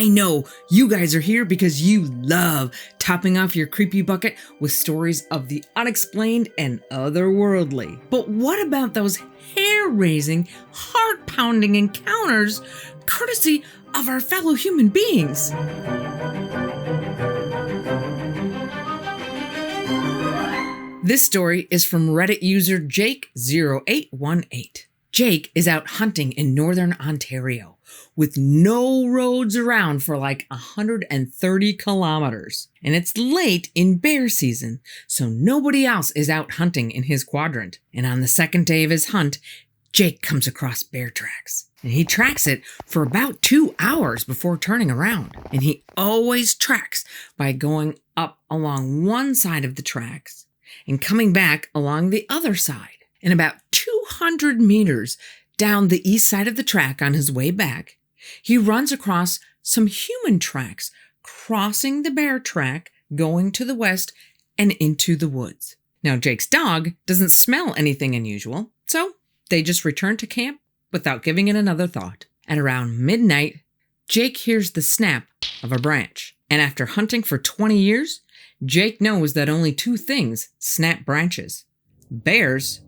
I know you guys are here because you love topping off your creepy bucket with stories of the unexplained and otherworldly. But what about those hair-raising, heart-pounding encounters courtesy of our fellow human beings? This story is from Reddit user Jake0818. Jake is out hunting in northern Ontario with no roads around for like 130 kilometers. And it's late in bear season, so nobody else is out hunting in his quadrant. And on the second day of his hunt, Jake comes across bear tracks. And he tracks it for about 2 hours before turning around. And he always tracks by going up along one side of the tracks and coming back along the other side. And about 200 meters down the east side of the track on his way back, he runs across some human tracks, crossing the bear track, going to the west and into the woods. Now, Jake's dog doesn't smell anything unusual, so they just return to camp without giving it another thought. At around midnight, Jake hears the snap of a branch. And after hunting for 20 years, Jake knows that only two things snap branches: bears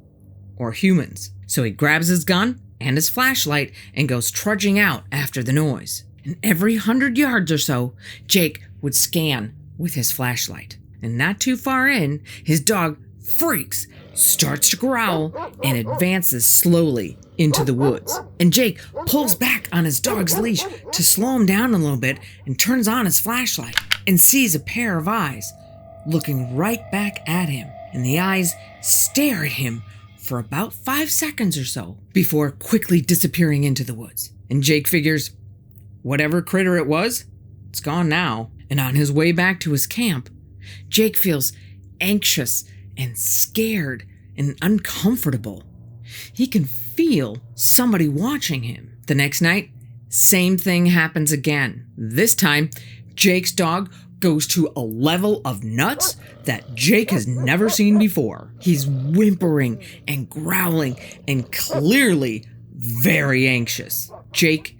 or humans. So he grabs his gun and his flashlight and goes trudging out after the noise. And every 100 yards or so, Jake would scan with his flashlight. And not too far in, his dog freaks, starts to growl, and advances slowly into the woods. And Jake pulls back on his dog's leash to slow him down a little bit and turns on his flashlight and sees a pair of eyes looking right back at him. And the eyes stare at him for about 5 seconds or so before quickly disappearing into the woods. And Jake figures, whatever critter it was, it's gone now. And on his way back to his camp, Jake feels anxious and scared and uncomfortable. He can feel somebody watching him. The next night, same thing happens again. This time, Jake's dog goes to a level of nuts that Jake has never seen before. He's whimpering and growling and clearly very anxious. Jake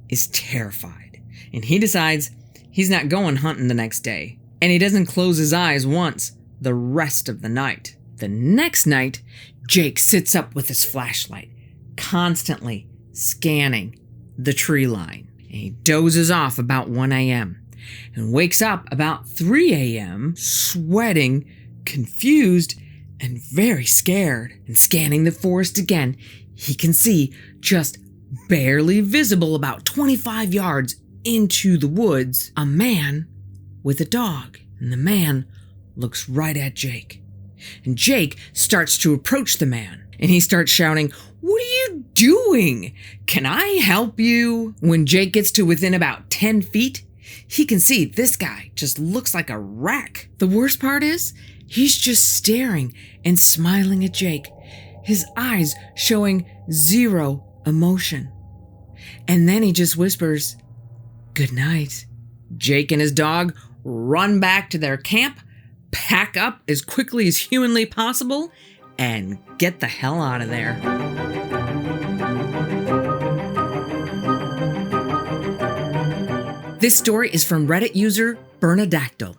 is terrified, and he decides he's not going hunting the next day. And he doesn't close his eyes once the rest of the night. The next night, Jake sits up with his flashlight, constantly scanning the tree line. And he dozes off about 1 a.m. and wakes up about 3 a.m. sweating, confused, and very scared. And scanning the forest again, he can see just barely visible about 25 yards into the woods, a man with a dog. And the man looks right at Jake. And Jake starts to approach the man. And he starts shouting, "What are you doing? Can I help you?" When Jake gets to within about 10 feet, he can see this guy just looks like a wreck. The worst part is, he's just staring and smiling at Jake, his eyes showing zero emotion. And then he just whispers, "Good night." Jake and his dog run back to their camp, pack up as quickly as humanly possible, and get the hell out of there. This story is from Reddit user Bernadactyl.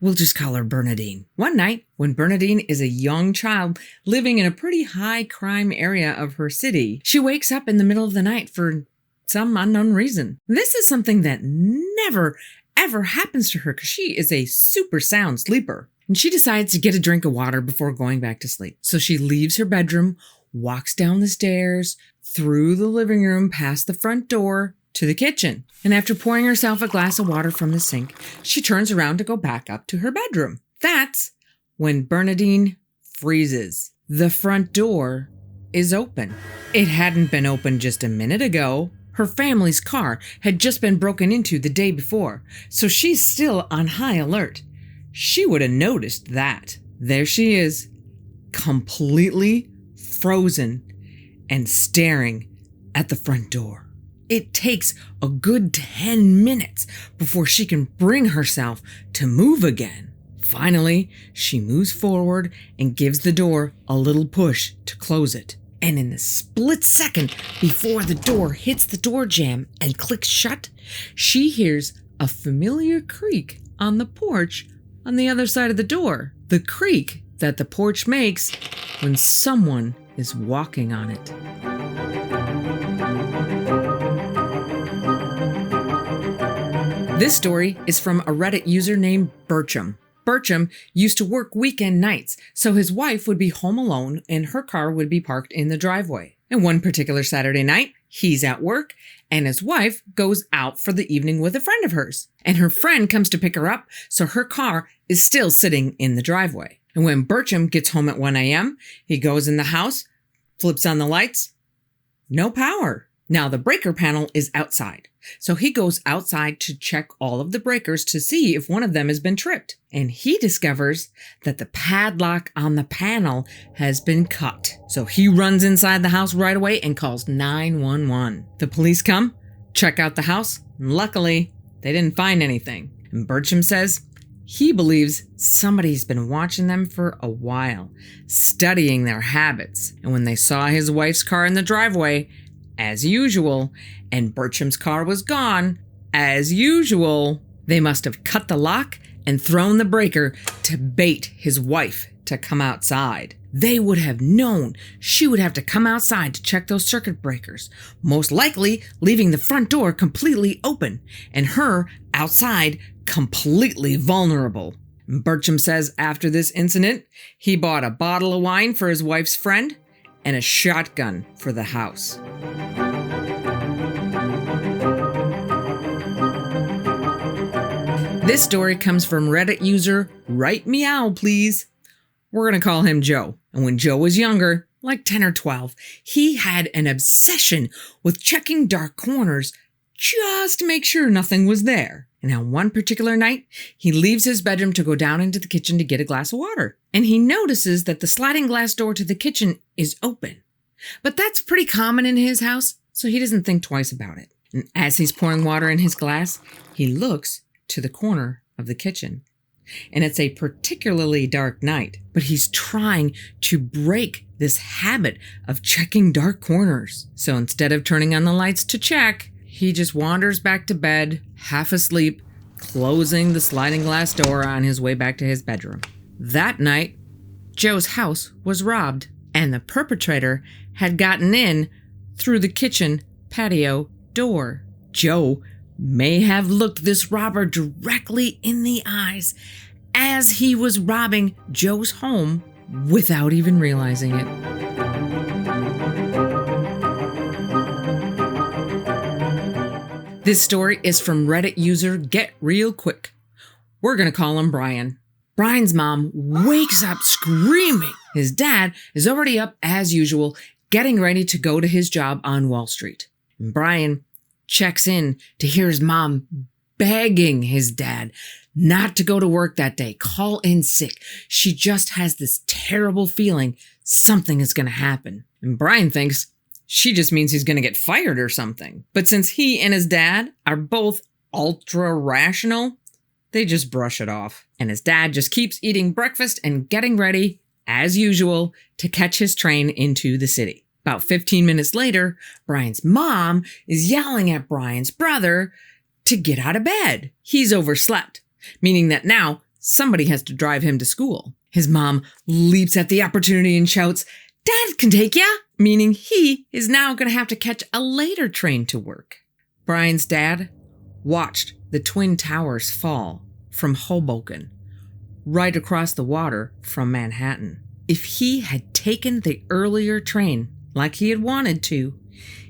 We'll just call her Bernadine. One night, when Bernadine is a young child living in a pretty high crime area of her city, she wakes up in the middle of the night for some unknown reason. This is something that never, ever happens to her because she is a super sound sleeper. And she decides to get a drink of water before going back to sleep. So she leaves her bedroom, walks down the stairs, through the living room, past the front door, to the kitchen. And after pouring herself a glass of water from the sink, she turns around to go back up to her bedroom. That's when Bernadine freezes. The front door is open. It hadn't been open just a minute ago. Her family's car had just been broken into the day before, so she's still on high alert. She would have noticed that. There she is, completely frozen and staring at the front door. It takes a good 10 minutes before she can bring herself to move again. Finally, she moves forward and gives the door a little push to close it. And in the split second before the door hits the door jamb and clicks shut, She hears a familiar creak on the porch on the other side of the door. The creak that the porch makes when someone is walking on it. This story is from a Reddit user named Bertram. Bertram used to work weekend nights, so his wife would be home alone and her car would be parked in the driveway. And one particular Saturday night, he's at work and his wife goes out for the evening with a friend of hers. And her friend comes to pick her up, so her car is still sitting in the driveway. And when Bertram gets home at 1 a.m., he goes in the house, flips on the lights, no power. Now the breaker panel is outside. So he goes outside to check all of the breakers to see if one of them has been tripped. And he discovers that the padlock on the panel has been cut. So he runs inside the house right away and calls 911. The police come, check out the house, and luckily they didn't find anything. And Bertram says he believes somebody's been watching them for a while, studying their habits. And when they saw his wife's car in the driveway, as usual, and Bertram's car was gone, as usual, they must have cut the lock and thrown the breaker to bait his wife to come outside. They would have known she would have to come outside to check those circuit breakers, most likely leaving the front door completely open, and her outside completely vulnerable. Bertram says after this incident, he bought a bottle of wine for his wife's friend and a shotgun for the house. This story comes from Reddit user Write Meow Please. We're going to call him Joe. And when Joe was younger, like 10 or 12, he had an obsession with checking dark corners just to make sure nothing was there. And on one particular night, he leaves his bedroom to go down into the kitchen to get a glass of water. And he notices that the sliding glass door to the kitchen is open. But that's pretty common in his house, so he doesn't think twice about it. And as he's pouring water in his glass, he looks to the corner of the kitchen. And it's a particularly dark night, but he's trying to break this habit of checking dark corners. So instead of turning on the lights to check, he just wanders back to bed, half asleep, closing the sliding glass door on his way back to his bedroom. That night, Joe's house was robbed, and the perpetrator had gotten in through the kitchen patio door. Joe may have looked this robber directly in the eyes as he was robbing Joe's home without even realizing it. This story is from Reddit user Get Real Quick. We're going to call him Brian. Brian's mom wakes up screaming. His dad is already up as usual, getting ready to go to his job on Wall Street. And Brian checks in to hear his mom begging his dad not to go to work that day, call in sick. She just has this terrible feeling something is going to happen. And Brian thinks she just means he's going to get fired or something. But since he and his dad are both ultra rational, they just brush it off. And his dad just keeps eating breakfast and getting ready, as usual, to catch his train into the city. About 15 minutes later, Brian's mom is yelling at Brian's brother to get out of bed. He's overslept, meaning that now somebody has to drive him to school. His mom leaps at the opportunity and shouts, "Dad can take ya!" Meaning he is now going to have to catch a later train to work. Brian's dad watched the Twin Towers fall from Hoboken, right across the water from Manhattan. If he had taken the earlier train, like he had wanted to,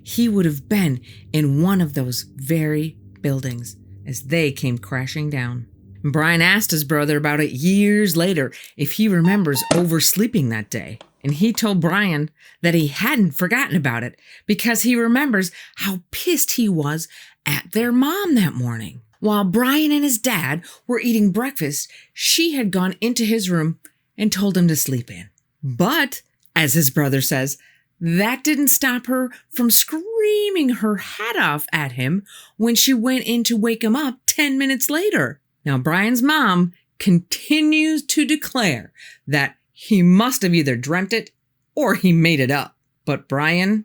he would have been in one of those very buildings as they came crashing down. Brian asked his brother about it years later if he remembers oversleeping that day. And he told Brian that he hadn't forgotten about it because he remembers how pissed he was at their mom that morning. While Brian and his dad were eating breakfast, she had gone into his room and told him to sleep in. But, as his brother says, that didn't stop her from screaming her hat off at him when she went in to wake him up 10 minutes later. Now, Brian's mom continues to declare that he must have either dreamt it or he made it up. But Brian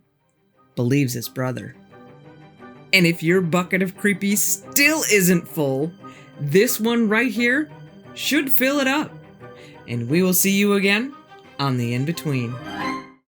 believes his brother. And if your bucket of creepy still isn't full, this one right here should fill it up. And we will see you again on the In-Between.